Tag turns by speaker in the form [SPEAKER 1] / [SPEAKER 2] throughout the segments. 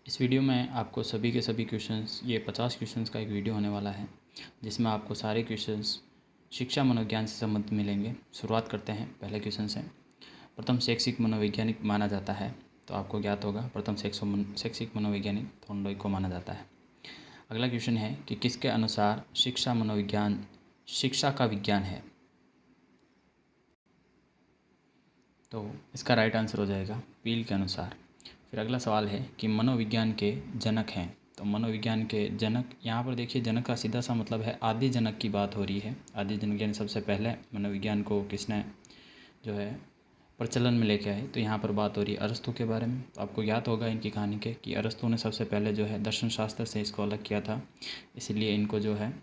[SPEAKER 1] इस वीडियो में आपको सभी के सभी क्वेश्चंस, ये 50 क्वेश्चंस का एक वीडियो होने वाला है जिसमें आपको सारे क्वेश्चंस शिक्षा मनोविज्ञान से संबंधित मिलेंगे। शुरुआत करते हैं पहले क्वेश्चन से। प्रथम शैक्षिक मनोवैज्ञानिक माना जाता है, तो आपको ज्ञात होगा प्रथम शैक्षिक मनोवैज्ञानिक थॉर्नडाइक को माना जाता है। अगला क्वेश्चन है कि किसके अनुसार शिक्षा मनोविज्ञान शिक्षा का विज्ञान है, तो इसका राइट आंसर हो जाएगा पील के अनुसार। फिर अगला सवाल है कि मनोविज्ञान के जनक हैं, तो मनोविज्ञान के जनक, यहाँ पर देखिए जनक का सीधा सा मतलब है आदि जनक की बात हो रही है। आदि जनक यानी सबसे पहले मनोविज्ञान को किसने जो है प्रचलन में लेके आए, तो यहाँ पर बात हो रही है अरस्तु के बारे में। तो आपको याद होगा इनकी कहानी के कि अरस्तु ने सबसे पहले जो है दर्शन शास्त्र से इसको अलग किया था, इसलिए इनको जो है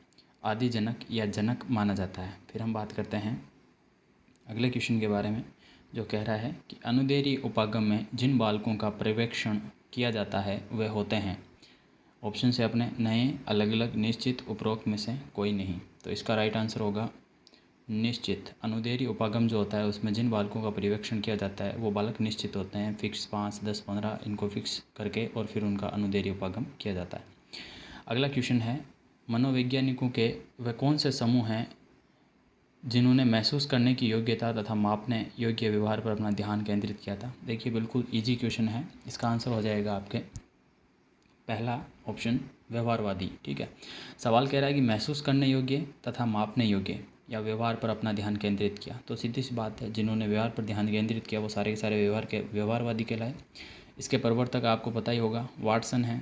[SPEAKER 1] आदि जनक या जनक माना जाता है। फिर हम बात करते हैं अगले क्वेश्चन के बारे में, जो कह रहा है कि अनुदेरी उपागम में जिन बालकों का पर्यवेक्षण किया जाता है वे होते हैं। ऑप्शन से अपने नए, अलग अलग, निश्चित, उपरोक्त में से कोई नहीं। तो इसका राइट आंसर होगा निश्चित। अनुदेरी उपागम जो होता है उसमें जिन बालकों का पर्यवेक्षण किया जाता है वो बालक निश्चित होते हैं। फिक्स 5, 10, 15 इनको फिक्स करके और फिर उनका अनुदेरी उपागम किया जाता है। अगला क्वेश्चन है मनोवैज्ञानिकों के वे कौन से समूह हैं जिन्होंने महसूस करने की योग्यता तथा मापने योग्य व्यवहार पर अपना ध्यान केंद्रित किया था। देखिए बिल्कुल इजी क्वेश्चन है, इसका आंसर हो जाएगा आपके पहला ऑप्शन व्यवहारवादी। ठीक है, सवाल कह रहा है कि महसूस करने योग्य तथा मापने योग्य या व्यवहार पर अपना ध्यान केंद्रित किया, तो सीधी सी बात है जिन्होंने व्यवहार पर ध्यान केंद्रित किया वो सारे के सारे व्यवहारवादी कहलाए। इसके प्रवर्तक आपको पता ही होगा वाटसन है,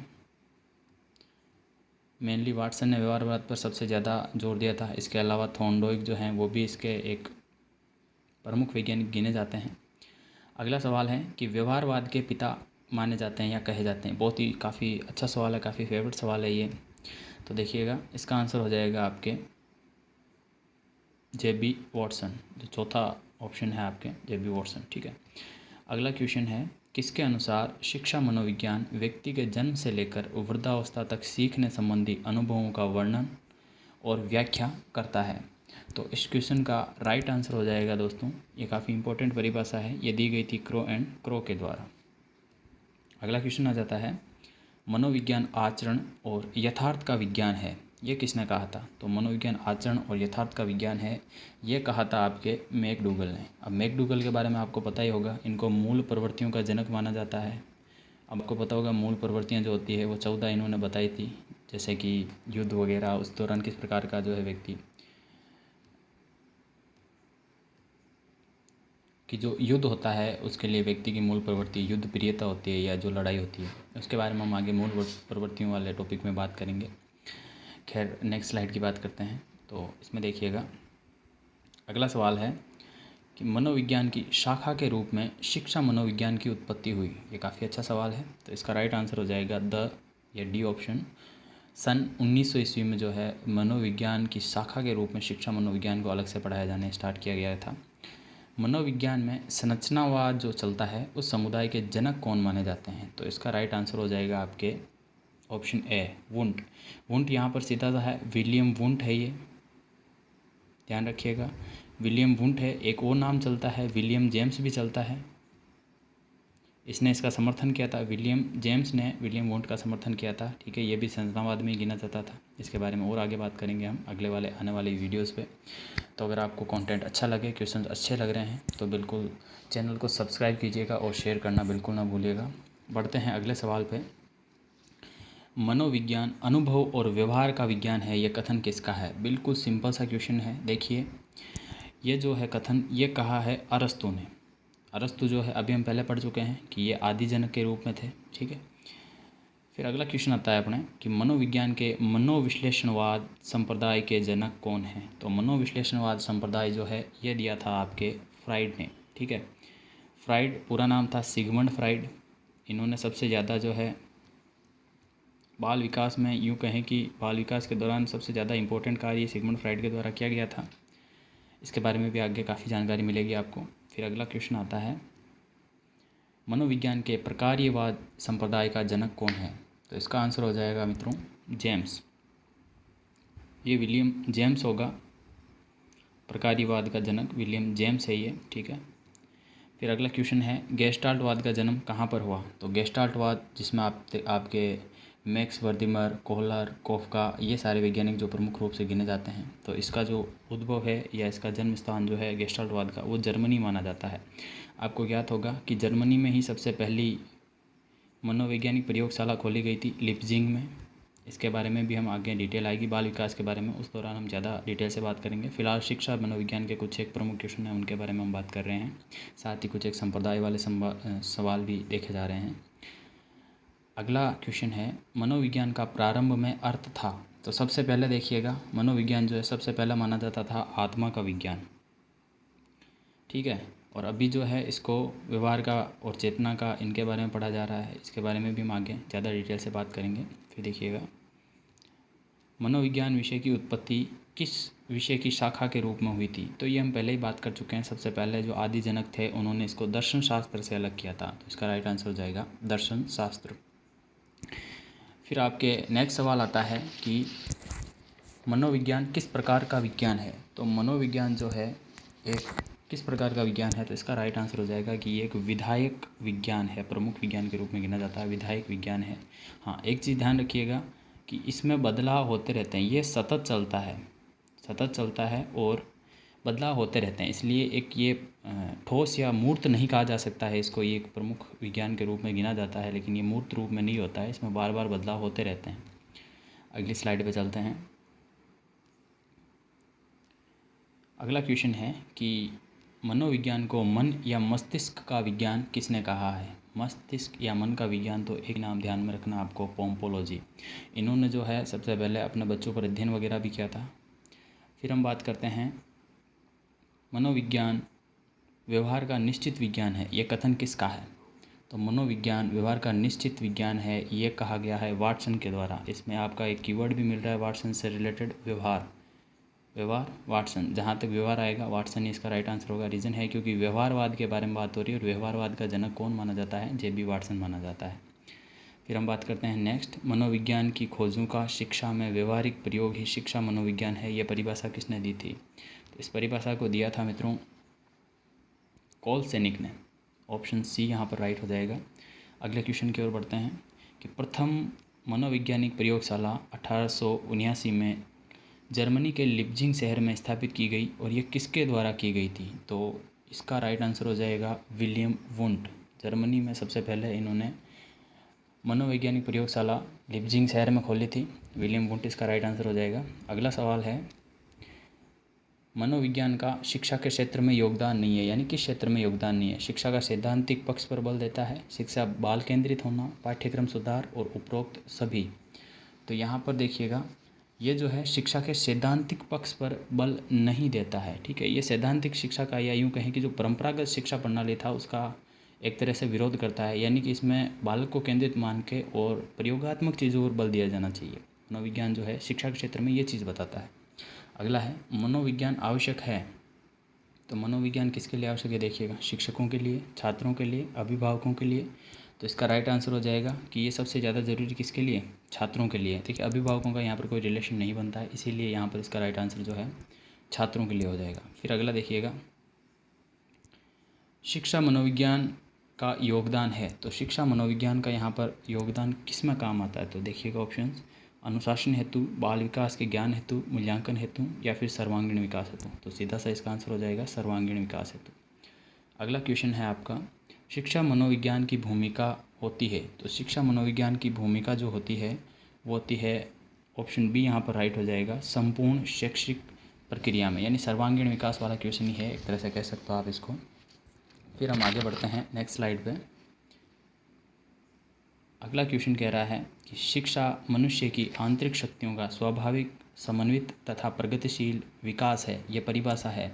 [SPEAKER 1] मेनली वाटसन ने व्यवहारवाद पर सबसे ज़्यादा जोर दिया था। इसके अलावा थॉर्नडाइक जो हैं वो भी इसके एक प्रमुख वैज्ञानिक गिने जाते हैं। अगला सवाल है कि व्यवहारवाद के पिता माने जाते हैं या कहे जाते हैं। बहुत ही काफ़ी अच्छा सवाल है, काफ़ी फेवरेट सवाल है ये। तो देखिएगा इसका आंसर हो जाएगा आपके जे.बी. वाटसन, जो चौथा ऑप्शन है आपके जे.बी. वाटसन। ठीक है, अगला क्वेश्चन है किसके अनुसार शिक्षा मनोविज्ञान व्यक्ति के जन्म से लेकर वृद्धावस्था तक सीखने संबंधी अनुभवों का वर्णन और व्याख्या करता है। तो इस क्वेश्चन का राइट आंसर हो जाएगा दोस्तों, ये काफ़ी इंपॉर्टेंट परिभाषा है, ये दी गई थी क्रो एंड क्रो के द्वारा। अगला क्वेश्चन आ जाता है मनोविज्ञान आचरण और यथार्थ का विज्ञान है, ये किसने कहा था। तो मनोविज्ञान आचरण और यथार्थ का विज्ञान है, ये कहा था आपके मैकडूगल ने। अब मैकडूगल के बारे में आपको पता ही होगा, इनको मूल प्रवृत्तियों का जनक माना जाता है। अब आपको पता होगा मूल प्रवृत्तियाँ जो होती है वो 14 इन्होंने बताई थी, जैसे कि युद्ध वगैरह, उस दौरान किस प्रकार का जो है व्यक्ति कि जो युद्ध होता है उसके लिए व्यक्ति की मूल प्रवृत्ति युद्ध प्रियता होती है या जो लड़ाई होती है, उसके बारे में हम आगे मूल प्रवृत्तियों वाले टॉपिक में बात करेंगे। खैर नेक्स्ट स्लाइड की बात करते हैं। तो इसमें देखिएगा अगला सवाल है कि मनोविज्ञान की शाखा के रूप में शिक्षा मनोविज्ञान की उत्पत्ति हुई। ये काफ़ी अच्छा सवाल है, तो इसका राइट आंसर हो जाएगा द या डी ऑप्शन। सन 1900 ईस्वी में जो है मनोविज्ञान की शाखा के रूप में शिक्षा मनोविज्ञान को अलग से पढ़ाया जाने स्टार्ट किया गया था। मनोविज्ञान में संरचनावाद जो चलता है उस समुदाय के जनक कौन माने जाते हैं, तो इसका राइट आंसर हो जाएगा आपके ऑप्शन ए वुंट। वुंट यहाँ पर सीधा सा है, विलियम वुंट है, ये ध्यान रखिएगा, विलियम वुंट है। एक और नाम चलता है विलियम जेम्स भी चलता है, इसने इसका समर्थन किया था। विलियम जेम्स ने विलियम वुंट का समर्थन किया था। ठीक है, ये भी संरचनावाद में गिना जाता था। इसके बारे में और आगे बात करेंगे हम अगले वाले आने वाली वीडियोज़ पे। तो अगर आपको कंटेंट अच्छा लगे, क्वेश्चन अच्छे लग रहे हैं, तो बिल्कुल चैनल को सब्सक्राइब कीजिएगा और शेयर करना बिल्कुल ना भूलिएगा। बढ़ते हैं अगले सवाल पे। मनोविज्ञान अनुभव और व्यवहार का विज्ञान है, ये कथन किसका है। बिल्कुल सिंपल सा क्वेश्चन है। देखिए ये जो है कथन, ये कहा है अरस्तु ने। अरस्तु जो है अभी हम पहले पढ़ चुके हैं कि ये आदि जनक के रूप में थे। ठीक है, फिर अगला क्वेश्चन आता है अपने कि मनोविज्ञान के मनोविश्लेषणवाद संप्रदाय के जनक कौन हैं। तो मनोविश्लेषणवाद संप्रदाय जो है ये दिया था आपके फ्राइड ने। ठीक है, फ्राइड पूरा नाम था सिगमंड फ्राइड। इन्होंने सबसे ज़्यादा जो है बाल विकास में, यूँ कहें कि बाल विकास के दौरान सबसे ज़्यादा इंपॉर्टेंट कार्य सिगमंड फ्राइड के द्वारा किया गया था। इसके बारे में भी आगे काफ़ी जानकारी मिलेगी आपको। फिर अगला क्वेश्चन आता है मनोविज्ञान के प्रकार्यवाद संप्रदाय का जनक कौन है। तो इसका आंसर हो जाएगा मित्रों जेम्स, ये विलियम जेम्स होगा। प्रकार्यवाद का जनक विलियम जेम्स है ये। ठीक है, फिर अगला क्वेश्चन है गेस्टाल्टवाद का जन्म कहाँ पर हुआ। तो गेस्टाल्टवाद जिसमें आपके मैक्स वर्दिमर, कोहलर, कोफका ये सारे वैज्ञानिक जो प्रमुख रूप से गिने जाते हैं, तो इसका जो उद्भव है या इसका जन्म स्थान जो है गेस्टाल्टवाद का वो जर्मनी माना जाता है। आपको ज्ञात होगा कि जर्मनी में ही सबसे पहली मनोवैज्ञानिक प्रयोगशाला खोली गई थी लिप्जिंग में। इसके बारे में भी हम आगे डिटेल आएगी बाल विकास के बारे में, उस दौरान हम ज़्यादा डिटेल से बात करेंगे। फिलहाल शिक्षा मनोविज्ञान के कुछ एक प्रमुख क्वेश्चन हैं उनके बारे में हम बात कर रहे हैं, साथ ही कुछ एक संप्रदाय वाले सवाल भी देखे जा रहे हैं। अगला क्वेश्चन है मनोविज्ञान का प्रारंभ में अर्थ था। तो सबसे पहले देखिएगा मनोविज्ञान जो है सबसे पहला माना जाता था आत्मा का विज्ञान, ठीक है। और अभी जो है इसको व्यवहार का और चेतना का इनके बारे में पढ़ा जा रहा है, इसके बारे में भी हम आगे ज़्यादा डिटेल से बात करेंगे। फिर देखिएगा मनोविज्ञान विषय की उत्पत्ति किस विषय की शाखा के रूप में हुई थी। तो ये हम पहले ही बात कर चुके हैं। सबसे पहले जो आदि जनक थे उन्होंने इसको दर्शन शास्त्र से अलग किया था, तो इसका राइट आंसर हो जाएगा दर्शन शास्त्र। फिर आपके नेक्स्ट सवाल आता है कि मनोविज्ञान किस प्रकार का विज्ञान है। तो मनोविज्ञान जो है एक किस प्रकार का विज्ञान है, तो इसका राइट आंसर हो जाएगा कि ये एक विधायक विज्ञान है, प्रमुख विज्ञान के रूप में गिना जाता है, विधायक विज्ञान है। हाँ, एक चीज़ ध्यान रखिएगा कि इसमें बदलाव होते रहते हैं, ये सतत चलता है और बदलाव होते रहते हैं, इसलिए एक ये ठोस या मूर्त नहीं कहा जा सकता है इसको। ये एक प्रमुख विज्ञान के रूप में गिना जाता है, लेकिन ये मूर्त रूप में नहीं होता है, इसमें बार बार बदलाव होते रहते हैं। अगली स्लाइड पे चलते हैं। अगला क्वेश्चन है कि मनोविज्ञान को मन या मस्तिष्क का विज्ञान किसने कहा है। मस्तिष्क या मन का विज्ञान, तो एक नाम ध्यान में रखना आपको, पोम्पोलॉजी। इन्होंने जो है सबसे पहले अपने बच्चों पर अध्ययन वगैरह भी किया था। फिर हम बात करते हैं मनोविज्ञान व्यवहार का निश्चित विज्ञान है, ये कथन किसका है। तो मनोविज्ञान व्यवहार का निश्चित विज्ञान है, ये कहा गया है वाटसन के द्वारा। इसमें आपका एक कीवर्ड भी मिल रहा है वाटसन से रिलेटेड, व्यवहार वाटसन। जहाँ तक व्यवहार आएगा वाटसन ही इसका राइट आंसर होगा। रीज़न है क्योंकि व्यवहारवाद के बारे में बात हो रही है और व्यवहारवाद का जनक कौन माना जाता है, जे.बी. वाटसन माना जाता है। फिर हम बात करते हैं नेक्स्ट, मनोविज्ञान की खोजों का शिक्षा में व्यवहारिक प्रयोग ही शिक्षा मनोविज्ञान है, ये परिभाषा किसने दी थी। तो इस परिभाषा को दिया था मित्रों कोलसेनिक ने। ऑप्शन सी यहाँ पर राइट हो जाएगा। अगले क्वेश्चन की ओर बढ़ते हैं कि प्रथम मनोवैज्ञानिक प्रयोगशाला 1879 में जर्मनी के लिप्जिंग शहर में स्थापित की गई और ये किसके द्वारा की गई थी। तो इसका राइट आंसर हो जाएगा विलियम वुंट। जर्मनी में सबसे पहले इन्होंने मनोवैज्ञानिक प्रयोगशाला लिप्जिंग शहर में खोली थी, विलियम वुंट इसका राइट आंसर हो जाएगा। अगला सवाल है मनोविज्ञान का शिक्षा के क्षेत्र में योगदान नहीं है, यानी किस क्षेत्र में योगदान नहीं है। शिक्षा का सैद्धांतिक पक्ष पर बल देता है, शिक्षा बाल केंद्रित होना, पाठ्यक्रम सुधार और उपरोक्त सभी। तो यहाँ पर देखिएगा ये जो है शिक्षा के सैद्धांतिक पक्ष पर बल नहीं देता है, ठीक है। ये सैद्धांतिक शिक्षा का, या यूँ कहें कि जो परंपरागत शिक्षा प्रणाली था उसका एक तरह से विरोध करता है, यानी कि इसमें बालक को केंद्रित मान के और प्रयोगात्मक चीज़ों पर बल दिया जाना चाहिए। मनोविज्ञान जो है शिक्षा के क्षेत्र में ये चीज़ बताता है। अगला है मनोविज्ञान आवश्यक है। तो मनोविज्ञान किसके लिए आवश्यक है देखिएगा, शिक्षकों के लिए, छात्रों के लिए, अभिभावकों के लिए। तो इसका राइट आंसर हो जाएगा कि ये सबसे ज़्यादा ज़रूरी किसके लिए, छात्रों के लिए। ठीक है, अभिभावकों का यहाँ पर कोई रिलेशन नहीं बनता है, इसीलिए यहाँ पर इसका राइट आंसर जो है छात्रों के लिए हो जाएगा। फिर अगला देखिएगा शिक्षा मनोविज्ञान का योगदान है। तो शिक्षा मनोविज्ञान का यहाँ पर योगदान किस में काम आता है। तो देखिएगा ऑप्शन, अनुशासन हेतु, बाल विकास के ज्ञान हेतु, मूल्यांकन हेतु, या फिर सर्वांगीण विकास हेतु। तो सीधा सा इसका आंसर हो जाएगा सर्वांगीण विकास हेतु। अगला क्वेश्चन है आपका, शिक्षा मनोविज्ञान की भूमिका होती है। तो शिक्षा मनोविज्ञान की भूमिका जो होती है वो होती है, ऑप्शन बी यहाँ पर राइट हो जाएगा, संपूर्ण शैक्षिक प्रक्रिया में, यानी सर्वांगीण विकास वाला क्वेश्चन ही है, एक तरह से कह सकते हो आप इसको। फिर हम आगे बढ़ते हैं नेक्स्ट स्लाइड पे। अगला क्वेश्चन कह रहा है कि शिक्षा मनुष्य की आंतरिक शक्तियों का स्वाभाविक, समन्वित तथा प्रगतिशील विकास है, ये परिभाषा है।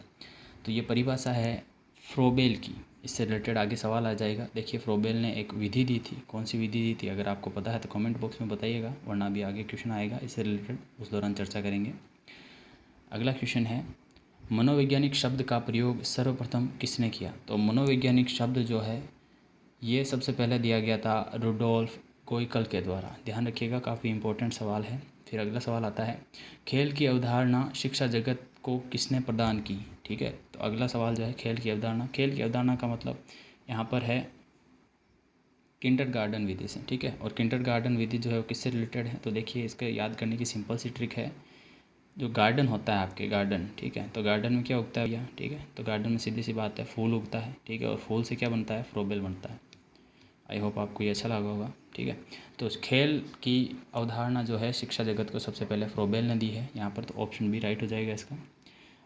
[SPEAKER 1] तो ये परिभाषा है फ्रोबेल की, इससे रिलेटेड आगे सवाल आ जाएगा। देखिए फ्रोबेल ने एक विधि दी थी, कौन सी विधि दी थी, अगर आपको पता है तो कमेंट बॉक्स में बताइएगा, वरना भी आगे क्वेश्चन आएगा इससे रिलेटेड, उस दौरान चर्चा करेंगे। अगला क्वेश्चन है मनोवैज्ञानिक शब्द का प्रयोग सर्वप्रथम किसने किया। तो मनोवैज्ञानिक शब्द जो है ये सबसे पहले दिया गया था रुडोल्फ कोइकल के द्वारा। ध्यान रखिएगा, काफ़ी इंपॉर्टेंट सवाल है। फिर अगला सवाल आता है खेल की अवधारणा शिक्षा जगत को किसने प्रदान की। ठीक है। तो अगला सवाल जो है खेल की अवधारणा। खेल की अवधारणा का मतलब यहाँ पर है किंडरगार्टन विधि से, ठीक है। और किंडरगार्टन विधि जो है वो किससे रिलेटेड है, तो देखिए इसके याद करने की सिंपल सी ट्रिक है। जो गार्डन होता है आपके गार्डन, ठीक है, तो गार्डन में क्या उगता है भैया, ठीक है, तो गार्डन में सीधी सी बात है फूल उगता है, ठीक है, और फूल से क्या बनता है, फ्लोबेल बनता है। आई होप आपको ये अच्छा लगा होगा, ठीक है। तो उस खेल की अवधारणा जो है शिक्षा जगत को सबसे पहले फ्रोबेल ने दी है यहाँ पर, तो ऑप्शन बी राइट हो जाएगा इसका।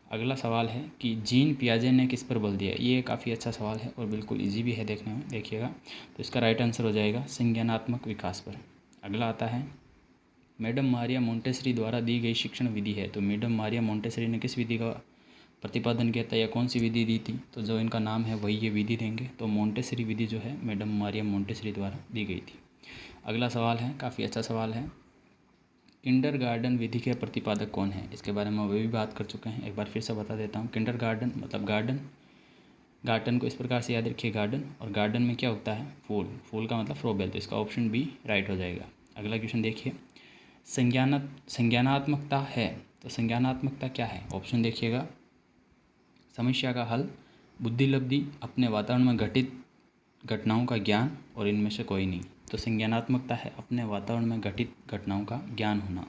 [SPEAKER 1] अगला सवाल है कि जीन पियाजे ने किस पर बल दिया। ये काफ़ी अच्छा सवाल है और बिल्कुल इजी भी है देखने में, देखिएगा। तो इसका राइट आंसर हो जाएगा संज्ञानात्मक विकास पर। अगला आता है मैडम मारिया मोंटेसरी द्वारा दी गई शिक्षण विधि है। तो मैडम मारिया मोंटेसरी ने किस विधि का प्रतिपादन किया था या कौन सी विधि दी थी, तो जो इनका नाम है वही ये विधि देंगे। तो मोंटेसरी विधि जो है मैडम मारिया मोंटेसरी द्वारा दी गई थी। अगला सवाल है, काफ़ी अच्छा सवाल है, किंडरगार्टन विधि के प्रतिपादक कौन है। इसके बारे में वही भी बात कर चुके हैं, एक बार फिर से बता देता हूँ। किंडरगार्टन मतलब गार्डन, गार्डन को इस प्रकार से याद रखिए गार्डन, और गार्डन में क्या होता है, फूल, फूल का मतलब फ्लोबेल, तो इसका ऑप्शन बी राइट हो जाएगा। अगला क्वेश्चन देखिए, संज्ञानात्मकता है, तो संज्ञानात्मकता क्या है, ऑप्शन देखिएगा। समस्या का हल, बुद्धिलब्धि, अपने वातावरण में घटित घटनाओं का ज्ञान और इनमें से कोई नहीं। तो संज्ञानात्मकता है अपने वातावरण में घटित घटनाओं का ज्ञान होना।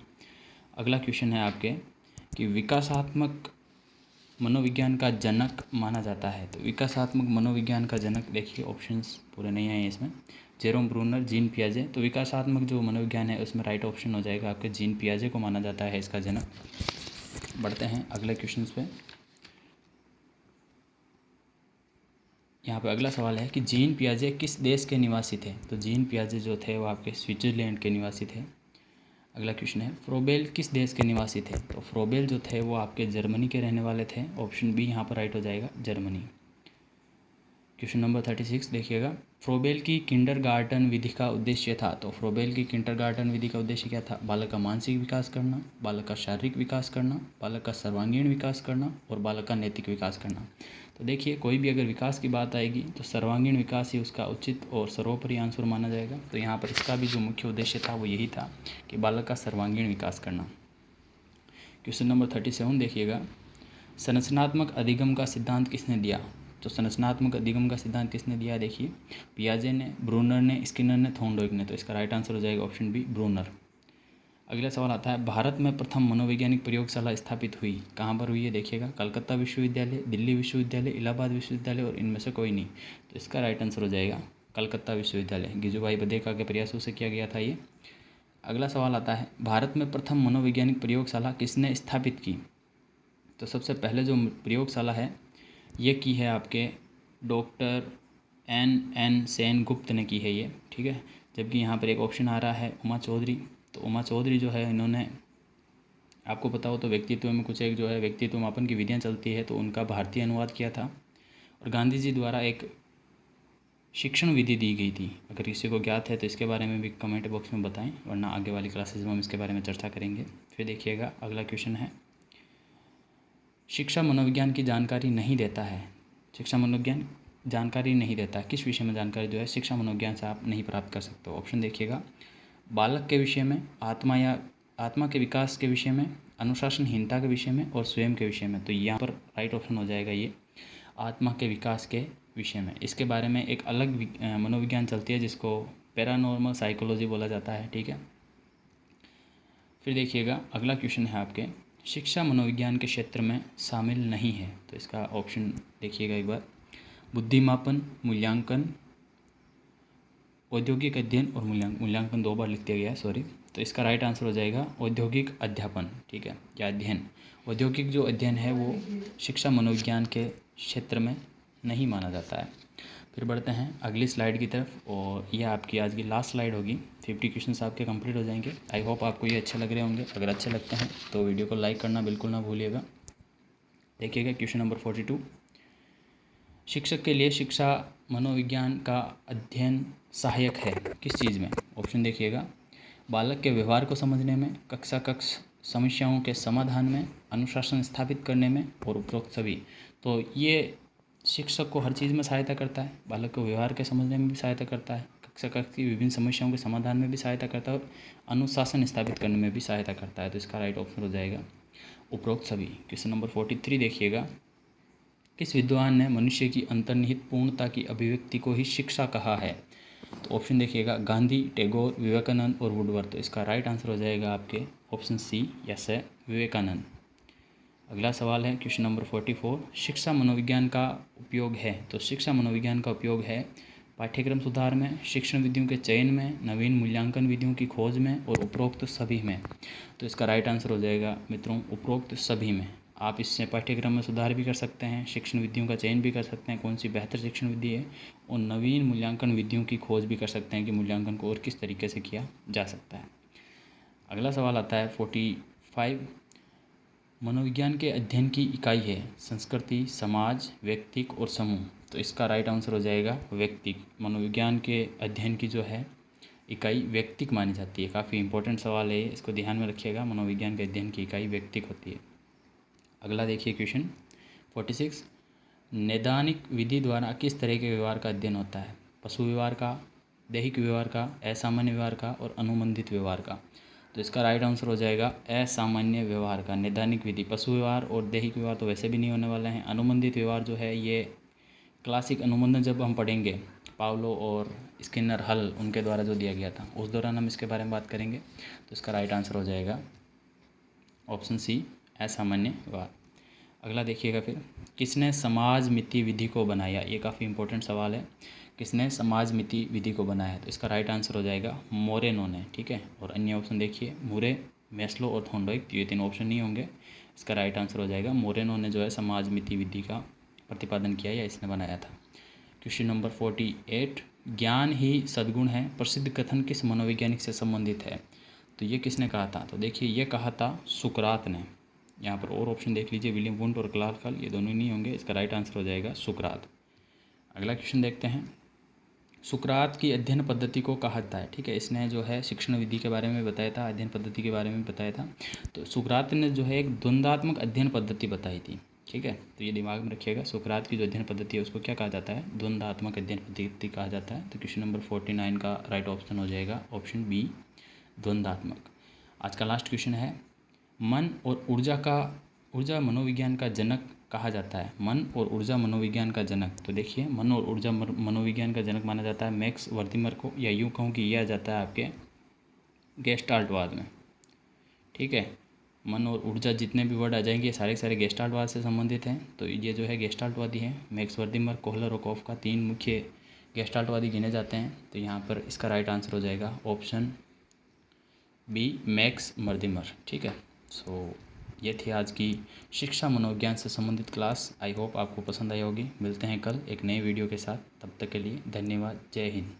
[SPEAKER 1] अगला क्वेश्चन है आपके कि विकासात्मक मनोविज्ञान का जनक माना जाता है। तो विकासात्मक मनोविज्ञान का जनक देखिए, ऑप्शंस पूरे नहीं आए इसमें, जेरोम ब्रूनर, जीन पियाजे। तो विकासात्मक जो मनोविज्ञान है उसमें राइट ऑप्शन हो जाएगा आपके जीन पियाजे को माना जाता है इसका जनक। बढ़ते हैं अगले क्वेश्चन पे। यहाँ पे अगला सवाल है कि जीन पियाजे किस देश के निवासी थे। तो जीन पियाजे जो थे वो आपके स्विट्ज़रलैंड के निवासी थे। अगला क्वेश्चन है, फ्रोबेल किस देश के निवासी थे। तो फ्रोबेल जो थे वो आपके जर्मनी के रहने वाले थे। ऑप्शन बी यहाँ पर राइट हो जाएगा, जर्मनी। क्वेश्चन नंबर 36 देखिएगा, फ्रोबेल की किंडरगार्टन विधि का उद्देश्य था। तो फ्रोबेल की किंडरगार्टन विधि का उद्देश्य क्या था, बालक का मानसिक विकास करना, बालक का शारीरिक विकास करना, बालक का सर्वांगीण विकास करना और बालक का नैतिक विकास करना। तो देखिए कोई भी अगर विकास की बात आएगी तो सर्वांगीण विकास ही उसका उचित और सर्वोपरि आंसर माना जाएगा। तो यहाँ पर इसका भी जो मुख्य उद्देश्य था वो यही था कि बालक का सर्वांगीण विकास करना। क्वेश्चन नंबर 37 देखिएगा, संरचनात्मक अधिगम का सिद्धांत किसने दिया। तो संरचनात्मक अधिगम का सिद्धांत किसने दिया, देखिए पियाजे ने, ब्रूनर ने, स्किनर ने, थॉर्नडाइक ने। तो इसका राइट आंसर हो जाएगा ऑप्शन बी, ब्रूनर। अगला सवाल आता है, भारत में प्रथम मनोवैज्ञानिक प्रयोगशाला स्थापित हुई, कहाँ पर हुई है, देखिएगा कलकत्ता विश्वविद्यालय, दिल्ली विश्वविद्यालय, इलाहाबाद विश्वविद्यालय और इनमें से कोई नहीं। तो इसका राइट आंसर हो जाएगा कलकत्ता विश्वविद्यालय, गिजुभाई बदेका के प्रयासों से किया गया था ये। अगला सवाल आता है, भारत में प्रथम मनोवैज्ञानिक प्रयोगशाला किसने स्थापित की। तो सबसे पहले जो प्रयोगशाला है ये की है आपके डॉक्टर एन सेनगुप्त ने की है ये, ठीक है। जबकि यहाँ पर एक ऑप्शन आ रहा है उमा चौधरी। तो उमा चौधरी जो है इन्होंने, आपको पता हो तो व्यक्तित्व में कुछ एक जो है व्यक्तित्व मापन की विधियाँ चलती है, तो उनका भारतीय अनुवाद किया था। और गांधी जी द्वारा एक शिक्षण विधि दी गई थी। अगर किसी को ज्ञात है तो इसके बारे में भी कमेंट बॉक्स में बताएं, वरना आगे वाली क्लासेज में हम इसके बारे में चर्चा करेंगे। फिर देखिएगा अगला क्वेश्चन है, शिक्षा मनोविज्ञान की जानकारी नहीं देता है। शिक्षा मनोविज्ञान जानकारी नहीं देता है, किस विषय में जानकारी जो है शिक्षा मनोविज्ञान से आप नहीं प्राप्त कर सकते हो। ऑप्शन देखिएगा, बालक के विषय में, आत्मा के विकास के विषय में, अनुशासनहीनता के विषय में और स्वयं के विषय में। तो यहाँ पर राइट ऑप्शन हो जाएगा ये आत्मा के विकास के विषय में। इसके बारे में एक अलग मनोविज्ञान चलती है जिसको पैरानॉर्मल साइकोलॉजी बोला जाता है, ठीक है। फिर देखिएगा अगला क्वेश्चन है आपके, शिक्षा मनोविज्ञान के क्षेत्र में शामिल नहीं है। तो इसका ऑप्शन देखिएगा एक बार, बुद्धिमापन, मूल्यांकन, औद्योगिक अध्ययन और मूल्यांकन 2 बार लिख दिया गया है, सॉरी। तो इसका राइट आंसर हो जाएगा औद्योगिक अध्यापन, ठीक है, या अध्ययन। औद्योगिक जो अध्ययन है वो शिक्षा मनोविज्ञान के क्षेत्र में नहीं माना जाता है। फिर बढ़ते हैं अगली स्लाइड की तरफ, और यह आपकी आज की लास्ट स्लाइड होगी। 50 क्वेश्चन आपके कंप्लीट हो जाएंगे। आई होप आपको ये अच्छे लग रहे होंगे। अगर अच्छे लगते हैं तो वीडियो को लाइक करना बिल्कुल ना भूलिएगा। देखिएगा क्वेश्चन नंबर 42, शिक्षक के लिए शिक्षा मनोविज्ञान का अध्ययन सहायक है किस चीज़ में। ऑप्शन देखिएगा, बालक के व्यवहार को समझने में, कक्ष समस्याओं के समाधान में, अनुशासन स्थापित करने में और उपरोक्त सभी। तो ये शिक्षक को हर चीज़ में सहायता करता है, बालक को व्यवहार के समझने में भी सहायता करता है, कक्ष की विभिन्न समस्याओं के समाधान में भी सहायता करता है और अनुशासन स्थापित करने में भी सहायता करता है। तो इसका राइट ऑप्शन हो जाएगा उपरोक्त सभी। क्वेश्चन नंबर 43 देखिएगा, किस विद्वान ने मनुष्य की अंतर्निहित पूर्णता की अभिव्यक्ति को ही शिक्षा कहा है? तो ऑप्शन देखिएगा, गांधी, टैगोर, विवेकानंद और वुडवर्थ। तो इसका राइट आंसर हो जाएगा आपके ऑप्शन सी, यस है, विवेकानंद। अगला सवाल है क्वेश्चन नंबर 44, शिक्षा मनोविज्ञान का उपयोग है। तो शिक्षा मनोविज्ञान का उपयोग है पाठ्यक्रम सुधार में, शिक्षण विधियों के चयन में, नवीन मूल्यांकन विधियों की खोज में और उपरोक्त सभी में। तो इसका राइट आंसर हो जाएगा मित्रों, उपरोक्त सभी में। आप इससे पाठ्यक्रम में सुधार भी कर सकते हैं, शिक्षण विधियों का चयन भी कर सकते हैं, कौन सी बेहतर शिक्षण विधि है, और नवीन मूल्यांकन विधियों की खोज भी कर सकते हैं कि मूल्यांकन को और किस तरीके से किया जा सकता है। अगला सवाल आता है 45, मनोविज्ञान के अध्ययन की इकाई है संस्कृति, समाज, व्यक्तिक और समूह। तो इसका राइट आंसर हो जाएगा व्यक्तिक। मनोविज्ञान के अध्ययन की जो है इकाई व्यक्तिक मानी जाती है। काफ़ी इंपॉर्टेंट सवाल है, इसको ध्यान में रखिएगा। मनोविज्ञान के अध्ययन की इकाई व्यक्तिक होती है। अगला देखिए क्वेश्चन 46, नैदानिक विधि द्वारा किस तरह के व्यवहार का अध्ययन होता है? पशु व्यवहार का, दैहिक व्यवहार का, असामान्य व्यवहार का और अनुबंधित व्यवहार का। तो इसका राइट आंसर हो जाएगा असामान्य व्यवहार का। नैदानिक विधि पशु व्यवहार और दैहिक व्यवहार तो वैसे भी नहीं होने वाले हैं। अनुबंधित व्यवहार जो है ये क्लासिक अनुबंधन जब हम पढ़ेंगे, पावलो और स्किनर, हल, उनके द्वारा जो दिया गया था, उस दौरान हम इसके बारे में बात करेंगे। तो इसका राइट आंसर हो जाएगा ऑप्शन सी, असामान्य व्यवहार। अगला देखिएगा फिर, किसने समाज मिति विधि को बनाया? ये काफ़ी इंपॉर्टेंट सवाल है। किसने समाज मिति विधि को बनाया? तो इसका राइट आंसर हो जाएगा मोरेनो ने। ठीक है, और अन्य ऑप्शन देखिए, मुरे, मैस्लो और थॉर्नडाइक। ये तीन ऑप्शन नहीं होंगे। इसका राइट आंसर हो जाएगा मोरेनो ने जो है समाज मिति विधि का प्रतिपादन किया या इसने बनाया था। क्वेश्चन नंबर 48, ज्ञान ही सद्गुण है प्रसिद्ध कथन किस मनोवैज्ञानिक से संबंधित है? तो ये किसने कहा था? तो देखिए, ये कहा था सुकरात ने। यहाँ पर और ऑप्शन देख लीजिए, विलियम वुंट और क्लार्कल, ये दोनों नहीं होंगे। इसका राइट आंसर हो जाएगा सुकरात। अगला क्वेश्चन देखते हैं, सुकरात की अध्ययन पद्धति को कहा जाता है। ठीक है, इसने जो है शिक्षण विधि के बारे में बताया था, अध्ययन पद्धति के बारे में बताया था। तो सुकरात ने जो है एक द्वंद्वात्मक अध्ययन पद्धति बताई थी। ठीक है, तो ये दिमाग में रखिएगा, सुकरात की जो अध्ययन पद्धति है उसको क्या कहा जाता है? द्वंद्वात्मक अध्ययन पद्धति कहा जाता है। तो क्वेश्चन नंबर 49 का राइट ऑप्शन हो जाएगा ऑप्शन बी, द्वंद्वात्मक। आज का लास्ट क्वेश्चन है, मन और ऊर्जा मनोविज्ञान का जनक कहा जाता है। मन और ऊर्जा मनोविज्ञान का जनक। तो देखिए, मन और ऊर्जा मनोविज्ञान का जनक माना जाता है मैक्स वर्दिमर को, या यूँ कहूँ कि यह आ जाता है आपके गेस्टाल्टवाद में। ठीक है, मन और ऊर्जा जितने भी वर्ड आ जाएंगे ये सारे सारे गेस्टाल्टवाद से संबंधित हैं। तो ये जो है गेस्टाल्टवादी हैं। मैक्स वर्दिमर, कोहलर और कॉफका, तीन मुख्य गेस्टाल्टवादी गिने जाते हैं। तो यहाँ पर इसका राइट आंसर हो जाएगा ऑप्शन बी, मैक्स वर्दिमर। ठीक है, सो ये थी आज की शिक्षा मनोविज्ञान से संबंधित क्लास। आई होप आपको पसंद आई होगी। मिलते हैं कल एक नए वीडियो के साथ, तब तक के लिए धन्यवाद। जय हिंद।